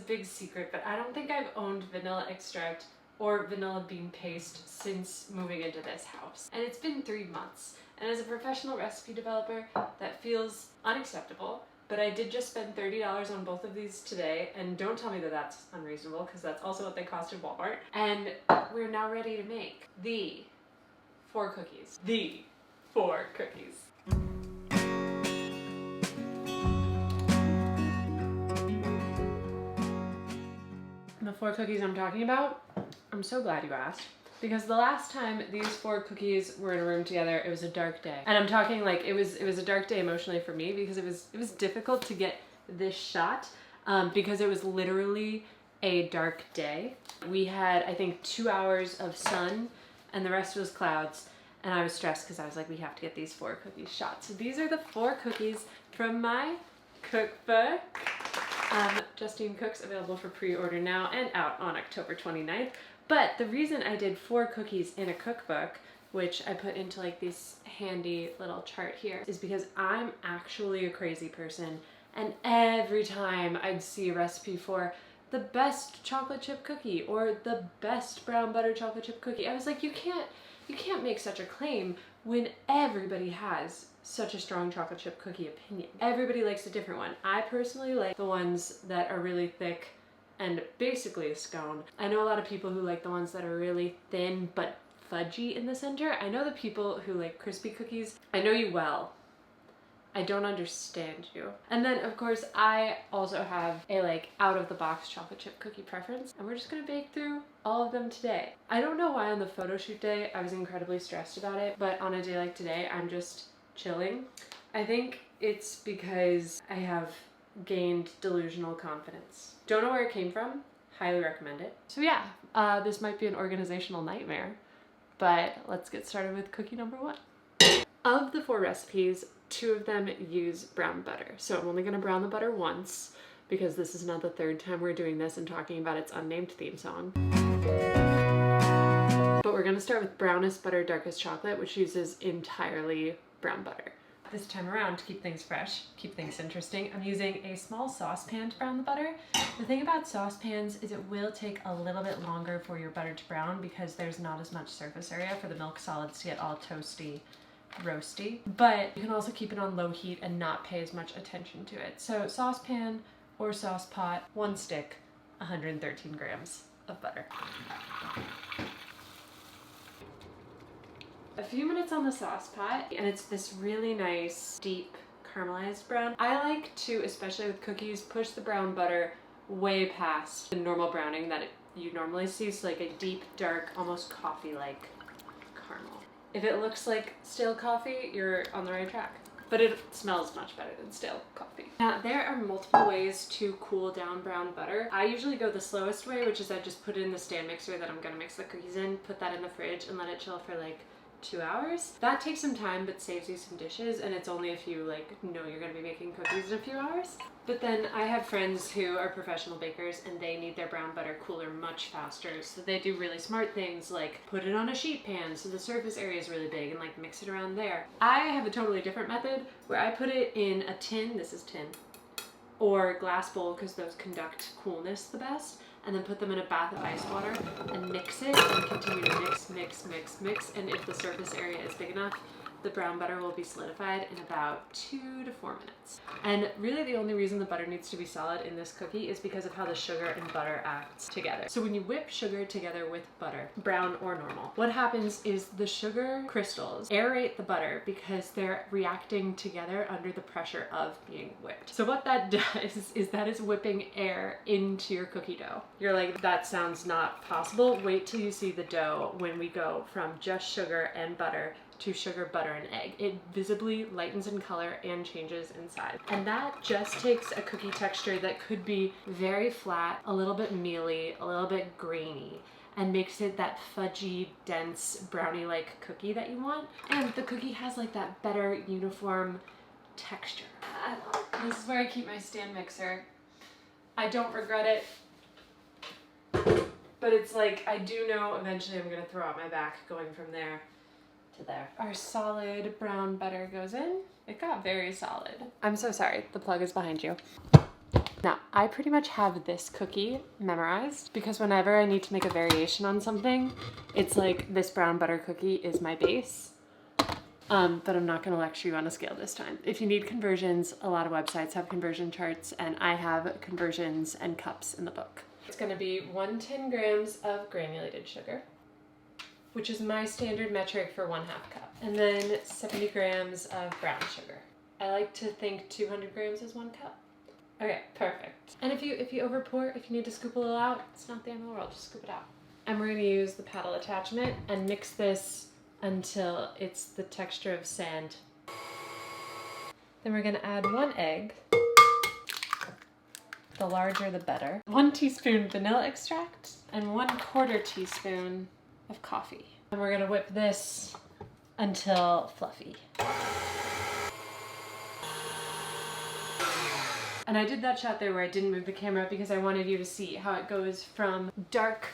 big secret, but I don't think I've owned vanilla extract or vanilla bean paste since moving into this house. And it's been 3 months. And as a professional recipe developer, that feels unacceptable. But I did just spend $30 on both of these today, and don't tell me that that's unreasonable, because that's also what they cost at Walmart. And we're now ready to make the 4 cookies. The 4 cookies. The 4 cookies I'm talking about, I'm so glad you asked. Because the last time these 4 cookies were in a room together, it was a dark day. And I'm talking like it was a dark day emotionally for me, because it was difficult to get this shot because it was literally a dark day. We had, I think, 2 hours of sun and the rest was clouds. And I was stressed because I was like, we have to get these 4 cookies shot. So these are the 4 cookies from my cookbook. Justine Cooks, available for pre-order now and out on October 29th. But the reason I did 4 cookies in a cookbook, which I put into like this handy little chart here, is because I'm actually a crazy person. And every time I'd see a recipe for the best chocolate chip cookie or the best brown butter chocolate chip cookie, I was like, you can't make such a claim when everybody has such a strong chocolate chip cookie opinion. Everybody likes a different one. I personally like the ones that are really thick and basically a scone. I know a lot of people who like the ones that are really thin but fudgy in the center. I know the people who like crispy cookies. I know you well. I don't understand you. And then of course I also have a like out of the box chocolate chip cookie preference, and we're just gonna bake through all of them today. I don't know why on the photo shoot day I was incredibly stressed about it, but on a day like today I'm just chilling. I think it's because I have gained delusional confidence. Don't know where it came from, highly recommend it. So yeah, this might be an organizational nightmare, but let's get started with cookie number 1. Of the 4 recipes, 2 of them use brown butter. So I'm only gonna brown the butter once, because this is now the 3rd time we're doing this and talking about its unnamed theme song. But we're gonna start with Brownest Butter Darkest Chocolate, which uses entirely brown butter. This time around, to keep things fresh, keep things interesting, I'm using a small saucepan to brown the butter. The thing about saucepans is it will take a little bit longer for your butter to brown because there's not as much surface area for the milk solids to get all toasty, roasty. But you can also keep it on low heat and not pay as much attention to it. So saucepan or sauce pot, 1 stick, 113 grams of butter. A few minutes on the sauce pot, and it's this really nice, deep, caramelized brown. I like to, especially with cookies, push the brown butter way past the normal browning that you normally see, so like a deep, dark, almost coffee-like caramel. If it looks like stale coffee, you're on the right track. But it smells much better than stale coffee. Now, there are multiple ways to cool down brown butter. I usually go the slowest way, which is I just put it in the stand mixer that I'm gonna mix the cookies in, put that in the fridge, and let it chill for like 2 hours. That takes some time but saves you some dishes, and it's only if you like know you're gonna be making cookies in a few hours. But then I have friends who are professional bakers and they need their brown butter cooler much faster, so they do really smart things like put it on a sheet pan so the surface area is really big and like mix it around there. I have a totally different method where I put it in a tin, this is tin, or glass bowl because those conduct coolness the best, and then put them in a bath of ice water and mix it and continue to mix, mix, mix, mix. And if the surface area is big enough, the brown butter will be solidified in about 2 to 4 minutes. And really the only reason the butter needs to be solid in this cookie is because of how the sugar and butter acts together. So when you whip sugar together with butter, brown or normal, what happens is the sugar crystals aerate the butter because they're reacting together under the pressure of being whipped. So what that does is that is whipping air into your cookie dough. You're like, that sounds not possible. Wait till you see the dough when we go from just sugar and butter to sugar, butter, and egg. It visibly lightens in color and changes in size. And that just takes a cookie texture that could be very flat, a little bit mealy, a little bit grainy, and makes it that fudgy, dense, brownie-like cookie that you want. And the cookie has like that better uniform texture. This is where I keep my stand mixer. I don't regret it, but it's like, I do know eventually I'm gonna throw out my back going from there to there. Our solid brown butter goes in. It got very solid. I'm so sorry, the plug is behind you. Now, I pretty much have this cookie memorized because whenever I need to make a variation on something, it's like this brown butter cookie is my base. But I'm not going to lecture you on a scale this time. If you need conversions, a lot of websites have conversion charts, and I have conversions and cups in the book. It's going to be 110 grams of granulated sugar, which is my standard metric for 1/2 cup. And then 70 grams of brown sugar. I like to think 200 grams is 1 cup. Okay, perfect. And if you over pour, if you need to scoop a little out, it's not the end of the world, just scoop it out. And we're going to use the paddle attachment and mix this until it's the texture of sand. Then we're going to add 1 egg. The larger the better. 1 teaspoon vanilla extract and 1/4 teaspoon of coffee. And we're going to whip this until fluffy. And I did that shot there where I didn't move the camera because I wanted you to see how it goes from dark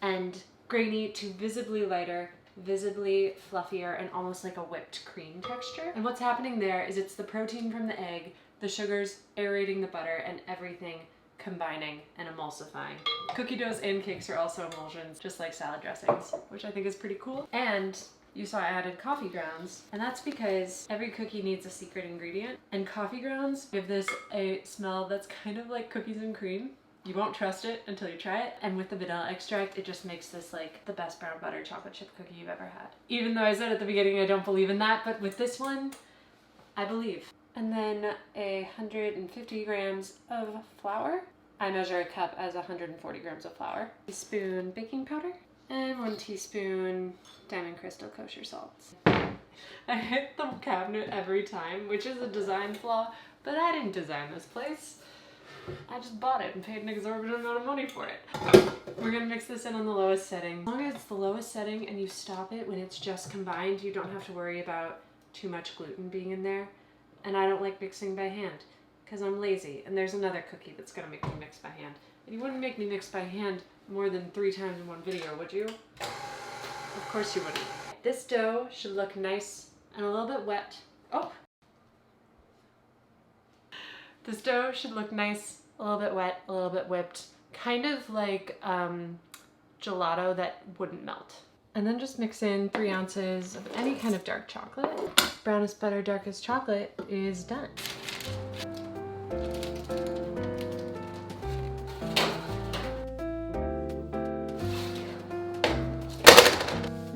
and grainy to visibly lighter, visibly fluffier, and almost like a whipped cream texture. And what's happening there is it's the protein from the egg, the sugars aerating the butter, and everything combining and emulsifying. Cookie doughs and cakes are also emulsions, just like salad dressings, which I think is pretty cool. And you saw I added coffee grounds, and that's because every cookie needs a secret ingredient, and coffee grounds give this a smell that's kind of like cookies and cream. You won't trust it until you try it, and with the vanilla extract, it just makes this like the best brown butter chocolate chip cookie you've ever had. Even though I said at the beginning I don't believe in that, but with this one, I believe. And then 150 grams of flour. I measure a cup as 140 grams of flour. A teaspoon baking powder. And 1 teaspoon Diamond Crystal kosher salt. I hit the cabinet every time, which is a design flaw, but I didn't design this place. I just bought it and paid an exorbitant amount of money for it. We're gonna mix this in on the lowest setting. As long as it's the lowest setting and you stop it when it's just combined, you don't have to worry about too much gluten being in there. And I don't like mixing by hand because I'm lazy, and there's another cookie that's gonna make me mix by hand. And you wouldn't make me mix by hand more than 3 times in one video, would you? Of course you wouldn't. This dough should look nice and a little bit wet. Oh! This dough should look nice, a little bit wet, a little bit whipped, kind of like gelato that wouldn't melt. And then just mix in 3 ounces of any kind of dark chocolate. Brownest Butter Darkest Chocolate is done.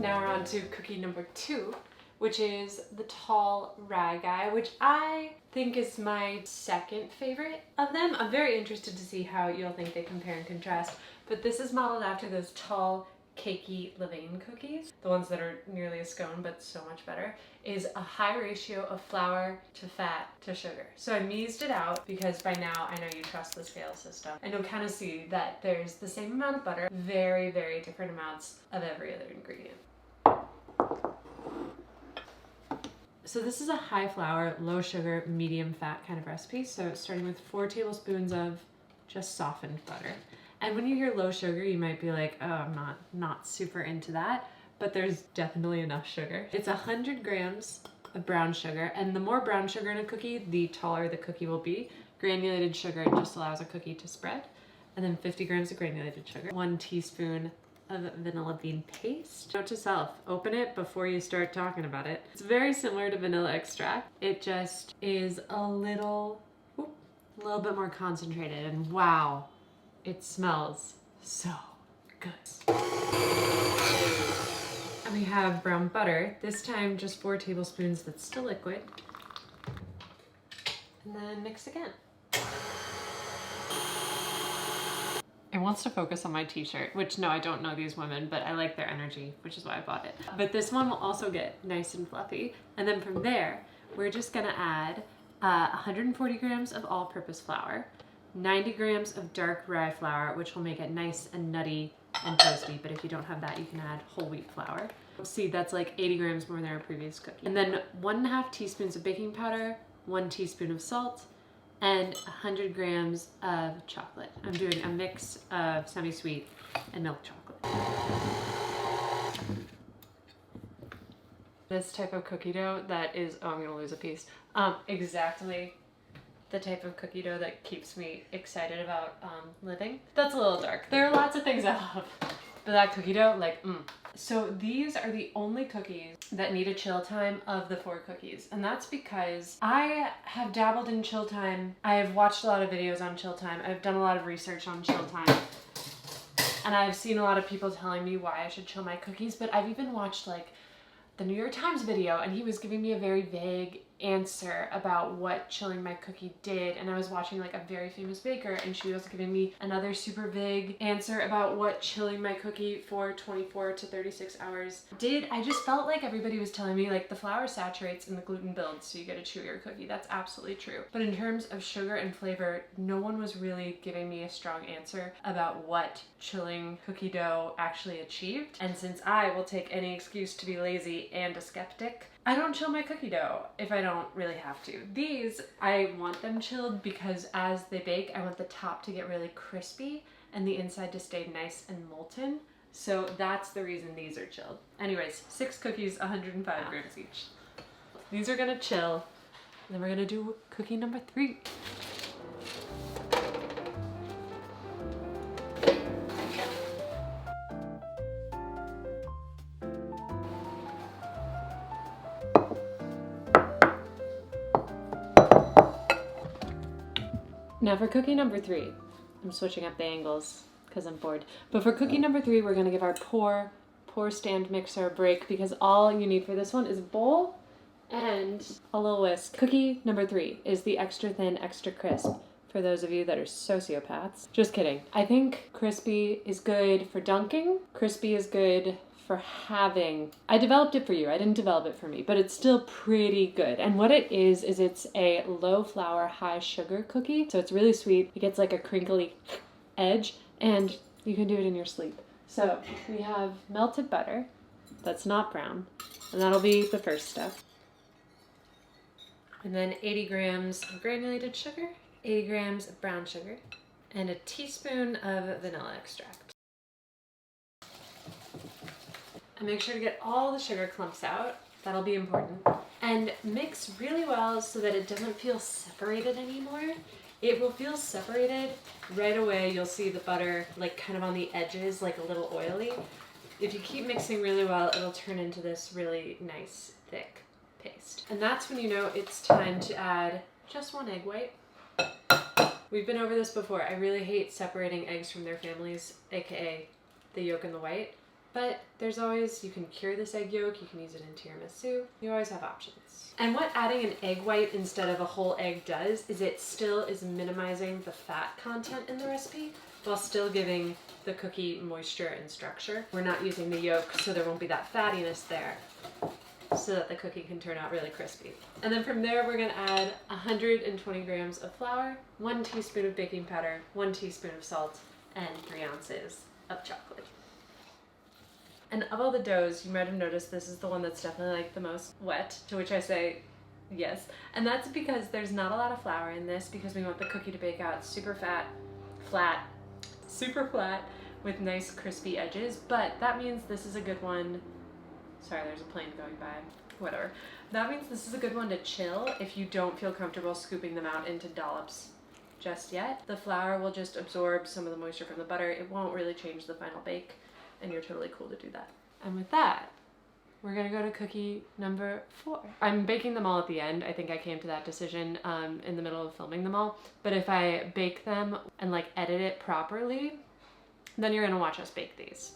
Now we're on to cookie number 2, which is the tall rye guy, which I think is my second favorite of them. I'm very interested to see how you'll think they compare and contrast, but this is modeled after those tall, cakey Levain cookies, the ones that are nearly a scone but so much better, is a high ratio of flour to fat to sugar. So I meased it out because by now I know you trust the scale system, and you'll kind of see that there's the same amount of butter, very, very different amounts of every other ingredient. So this is a high flour, low sugar, medium fat kind of recipe. So starting with 4 tablespoons of just softened butter. And when you hear low sugar, you might be like, oh, I'm not super into that, but there's definitely enough sugar. It's 100 grams of brown sugar, and the more brown sugar in a cookie, the taller the cookie will be. Granulated sugar just allows a cookie to spread. And then 50 grams of granulated sugar. 1 teaspoon of vanilla bean paste. Note to self, open it before you start talking about it. It's very similar to vanilla extract. It just is a little bit more concentrated, and wow, it smells so good. And we have brown butter, this time just 4 tablespoons that's still liquid. And then mix again. It wants to focus on my t-shirt, which no, I don't know these women, but I like their energy, which is why I bought it. But this one will also get nice and fluffy. And then from there, we're just gonna add 140 grams of all-purpose flour, 90 grams of dark rye flour, which will make it nice and nutty and toasty, but if you don't have that, you can add whole wheat flour. See, that's like 80 grams more than our previous cookie. And then 1.5 teaspoons of baking powder, 1 teaspoon of salt, and 100 grams of chocolate. I'm doing a mix of semi-sweet and milk chocolate. This type of cookie dough that is, oh, I'm gonna lose a piece, exactly the type of cookie dough that keeps me excited about living. That's a little dark. There are lots of things I love, but that cookie dough, like, So these are the only cookies that need a chill time of the 4 cookies. And that's because I have dabbled in chill time. I have watched a lot of videos on chill time. I've done a lot of research on chill time. And I've seen a lot of people telling me why I should chill my cookies, but I've even watched like the New York Times video and he was giving me a very vague answer about what chilling my cookie did, and I was watching like a very famous baker and she was giving me another super vague answer about what chilling my cookie for 24 to 36 hours did. I just felt like everybody was telling me like the flour saturates and the gluten builds, so you get a chewier cookie. That's absolutely true. But in terms of sugar and flavor, no one was really giving me a strong answer about what chilling cookie dough actually achieved. And since I will take any excuse to be lazy and a skeptic, I don't chill my cookie dough if I don't really have to. These, I want them chilled because as they bake, I want the top to get really crispy and the inside to stay nice and molten. So that's the reason these are chilled. Anyways, 6 cookies, 105 grams each. These are gonna chill. And then we're gonna do cookie number 3. Now for cookie number 3, I'm switching up the angles because I'm bored. But for cookie number 3, we're gonna give our pour stand mixer a break because all you need for this one is a bowl and a little whisk. Cookie number 3 is the extra thin, extra crisp for those of you that are sociopaths. Just kidding. I think crispy is good for dunking. Crispy is good for having. I developed it for you. I didn't develop it for me, but it's still pretty good. And what it is it's a low flour, high sugar cookie. So it's really sweet. It gets like a crinkly edge and you can do it in your sleep. So we have melted butter that's not brown, and that'll be the first step. And then 80 grams of granulated sugar, 80 grams of brown sugar, and a teaspoon of vanilla extract. And make sure to get all the sugar clumps out. That'll be important. And mix really well so that it doesn't feel separated anymore. It will feel separated right away. You'll see the butter like kind of on the edges, like a little oily. If you keep mixing really well, it'll turn into this really nice, thick paste. And that's when you know it's time to add just 1 egg white. We've been over this before. I really hate separating eggs from their families, aka the yolk and the white. But there's always, you can cure this egg yolk, you can use it in tiramisu, you always have options. And what adding an egg white instead of a whole egg does is it still is minimizing the fat content in the recipe while still giving the cookie moisture and structure. We're not using the yolk, so there won't be that fattiness there, so that the cookie can turn out really crispy. And then from there, we're gonna add 120 grams of flour, 1 teaspoon of baking powder, 1 teaspoon of salt, and 3 ounces of chocolate. And of all the doughs, you might have noticed this is the one that's definitely like the most wet, to which I say yes. And that's because there's not a lot of flour in this because we want the cookie to bake out super flat with nice crispy edges. But that means this is a good one. Sorry, there's a plane going by. Whatever. That means this is a good one to chill if you don't feel comfortable scooping them out into dollops just yet. The flour will just absorb some of the moisture from the butter. It won't really change the final bake. And you're totally cool to do that. And with that, we're gonna go to cookie number 4. I'm baking them all at the end. I think I came to that decision in the middle of filming them all. But if I bake them and like edit it properly, then you're gonna watch us bake these.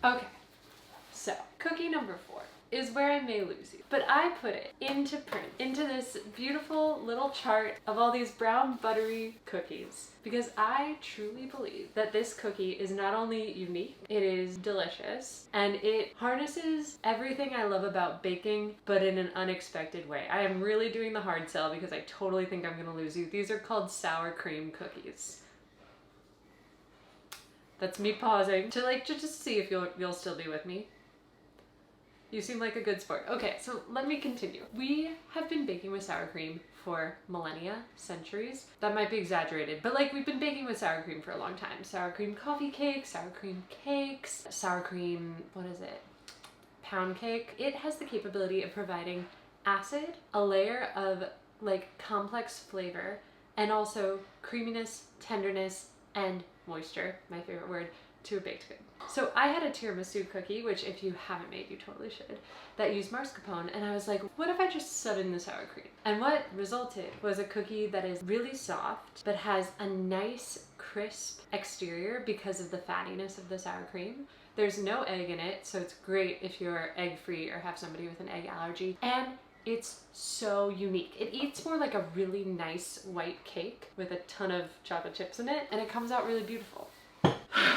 Okay, so cookie number 4 is where I may lose you, but I put it into print, into this beautiful little chart of all these brown buttery cookies, because I truly believe that this cookie is not only unique, it is delicious, and it harnesses everything I love about baking, but in an unexpected way. I am really doing the hard sell because I totally think I'm gonna lose you. These are called sour cream cookies. That's me pausing to just see if you'll still be with me. You seem like a good sport. Okay, so let me continue. We have been baking with sour cream for millennia, centuries. That might be exaggerated, but like we've been baking with sour cream for a long time. Sour cream coffee cakes, sour cream cakes, sour cream, what is it? Pound cake. It has the capability of providing acid, a layer of like complex flavor, and also creaminess, tenderness, and moisture, my favorite word, to a baked good. So I had a tiramisu cookie, which if you haven't made, you totally should, that used mascarpone, and I was like, what if I just sub in the sour cream? And what resulted was a cookie that is really soft, but has a nice crisp exterior because of the fattiness of the sour cream. There's no egg in it, so it's great if you're egg-free or have somebody with an egg allergy. And it's so unique. It eats more like a really nice white cake with a ton of chocolate chips in it, and it comes out really beautiful.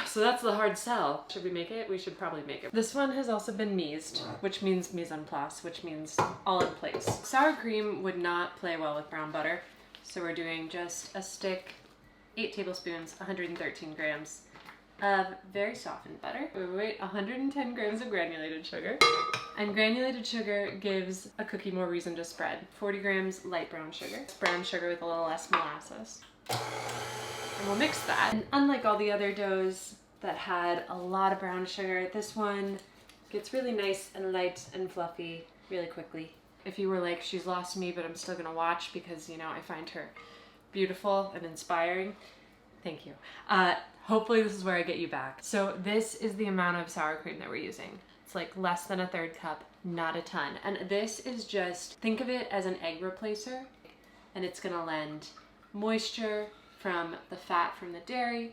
So that's the hard sell. Should we make it? We should probably make it. This one has also been mised, which means mise en place, which means all in place. Sour cream would not play well with brown butter, so we're doing just a stick, 8 tablespoons, 113 grams of very softened butter. Wait, 110 grams of granulated sugar. And granulated sugar gives a cookie more reason to spread. 40 grams light brown sugar. It's brown sugar with a little less molasses. And we'll mix that. And unlike all the other doughs that had a lot of brown sugar, this one gets really nice and light and fluffy really quickly. If you were like, she's lost me, but I'm still gonna watch because, you know, I find her beautiful and inspiring. Thank you. Hopefully this is where I get you back. So this is the amount of sour cream that we're using. It's like less than a third cup, not a ton. And this is just, think of it as an egg replacer, and it's gonna lend moisture from the fat from the dairy.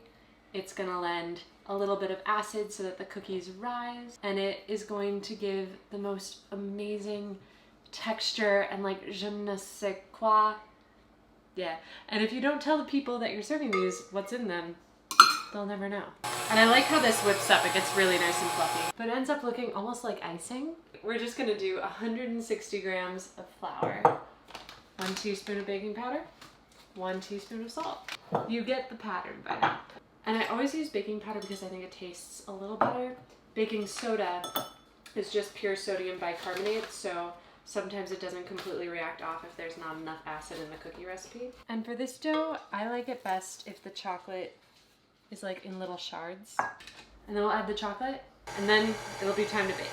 It's gonna lend a little bit of acid so that the cookies rise, and it is going to give the most amazing texture and like je ne sais quoi. Yeah, and if you don't tell the people that you're serving these what's in them, they'll never know. And I like how this whips up. It gets really nice and fluffy, but it ends up looking almost like icing. We're just gonna do 160 grams of flour, 1 teaspoon of baking powder, 1 teaspoon of salt. You get the pattern by now. And I always use baking powder because I think it tastes a little better. Baking soda is just pure sodium bicarbonate, so sometimes it doesn't completely react off if there's not enough acid in the cookie recipe. And for this dough, I like it best if the chocolate is like in little shards. And then we'll add the chocolate, and then it'll be time to bake.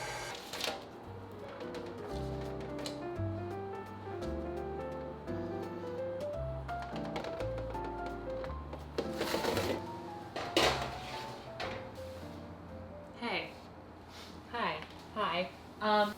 Hey. Hi.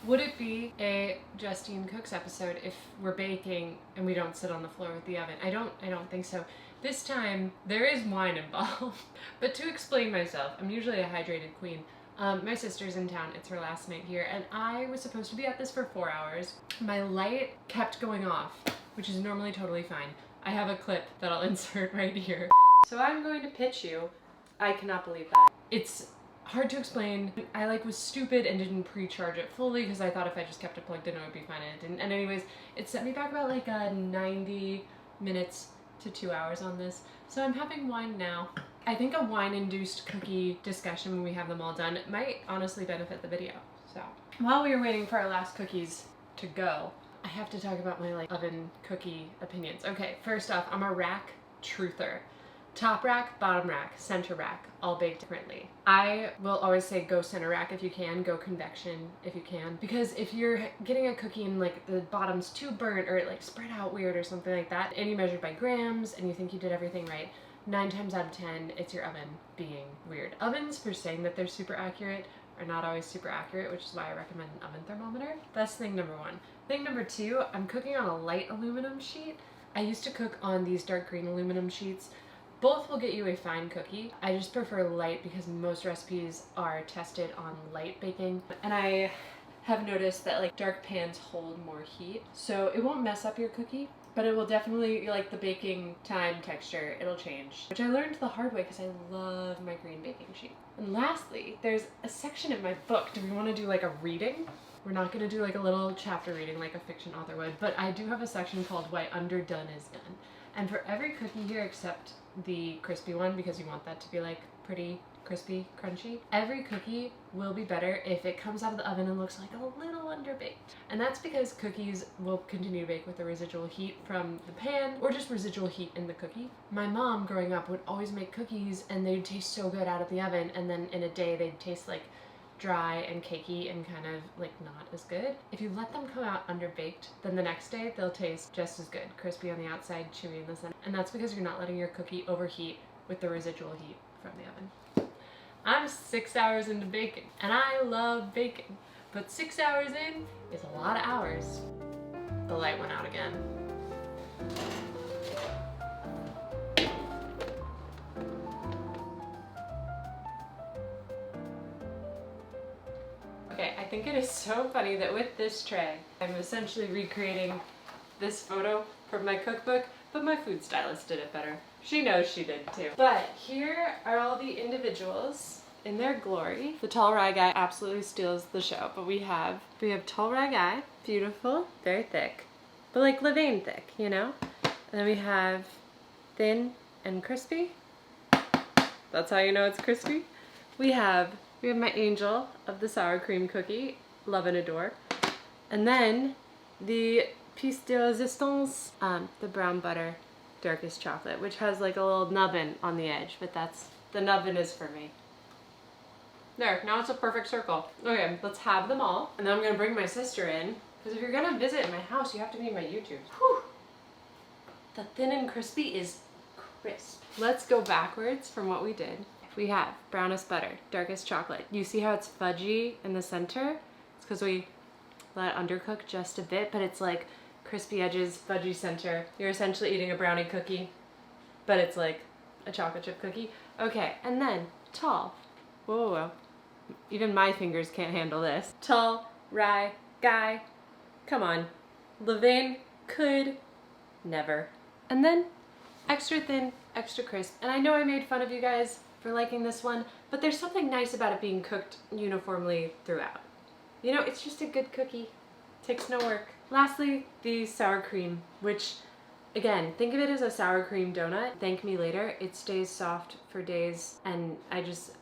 Would it be a Justine Cooks episode if we're baking and we don't sit on the floor with the oven? I don't think so. This time, there is wine involved. But to explain myself, I'm usually a hydrated queen. My sister's in town, it's her last night here, and I was supposed to be at this for 4 hours. My light kept going off, which is normally totally fine. I have a clip that I'll insert right here. So I'm going to pitch you. I cannot believe that. It's hard to explain. I like was stupid and didn't pre-charge it fully because I thought if I just kept it plugged in it would be fine, and it didn't. And anyways, it set me back about like 90 minutes to 2 hours on this. So I'm having wine now. I think a wine-induced cookie discussion when we have them all done might honestly benefit the video. So while we were waiting for our last cookies to go, I have to talk about my like oven cookie opinions. Okay, first off, I'm a rack truther. Top rack, bottom rack, center rack, all baked differently. I will always say go center rack if you can, go convection if you can, because if you're getting a cookie and like the bottom's too burnt or it like spread out weird or something like that, and you measured by grams and you think you did everything right, 9 times out of 10, it's your oven being weird. Ovens, for saying that they're super accurate, are not always super accurate, which is why I recommend an oven thermometer. That's thing number one. Thing number two, I'm cooking on a light aluminum sheet. I used to cook on these dark green aluminum sheets. Both will get you a fine cookie. I just prefer light because most recipes are tested on light baking. And I have noticed that like dark pans hold more heat, so it won't mess up your cookie, but it will definitely, like the baking time texture, it'll change. Which I learned the hard way because I love my green baking sheet. And lastly, there's a section in my book. Do we want to do like a reading? We're not going to do like a little chapter reading like a fiction author would, but I do have a section called Why Underdone is Done. And for every cookie here except the crispy one, because you want that to be like pretty crispy, crunchy. Every cookie will be better if it comes out of the oven and looks like a little underbaked. And that's because cookies will continue to bake with the residual heat from the pan or just residual heat in the cookie. My mom growing up would always make cookies and they'd taste so good out of the oven, and then in a day they'd taste like dry and cakey and kind of like not as good. If you let them come out underbaked, then the next day they'll taste just as good, crispy on the outside, chewy in the center. And that's because you're not letting your cookie overheat with the residual heat from the oven. I'm 6 hours into baking, and I love baking, but 6 hours in is a lot of hours. The light went out again. Okay, I think it is so funny that with this tray, I'm essentially recreating this photo from my cookbook, but my food stylist did it better. She knows she did too. But here are all the individuals in their glory. The tall rye guy absolutely steals the show, but we have tall rye guy, beautiful, very thick, but like Levain thick, you know? And then we have thin and crispy. That's how you know it's crispy. We have my angel of the sour cream cookie, love and adore. And then the piece de resistance, the brown butter darkest chocolate, which has like a little nubbin on the edge, but the nubbin is for me. There, now it's a perfect circle. Okay, let's have them all. And then I'm gonna bring my sister in, because if you're gonna visit my house, you have to be my YouTube. Whew. The thin and crispy is crisp. Let's go backwards from what we did. We have Brownest Butter, darkest chocolate. You see how it's fudgy in the center? It's because we let it undercook just a bit, but it's like crispy edges, fudgy center. You're essentially eating a brownie cookie, but it's like a chocolate chip cookie. Okay, and then tall. Whoa, whoa, whoa. Even my fingers can't handle this. Tall rye guy. Come on. Levain could never. And then extra thin, extra crisp. And I know I made fun of you guys for liking this one, but there's something nice about it being cooked uniformly throughout. You know, it's just a good cookie. Takes no work. Lastly, the sour cream, which, again, think of it as a sour cream donut. Thank me later. It stays soft for days, and I just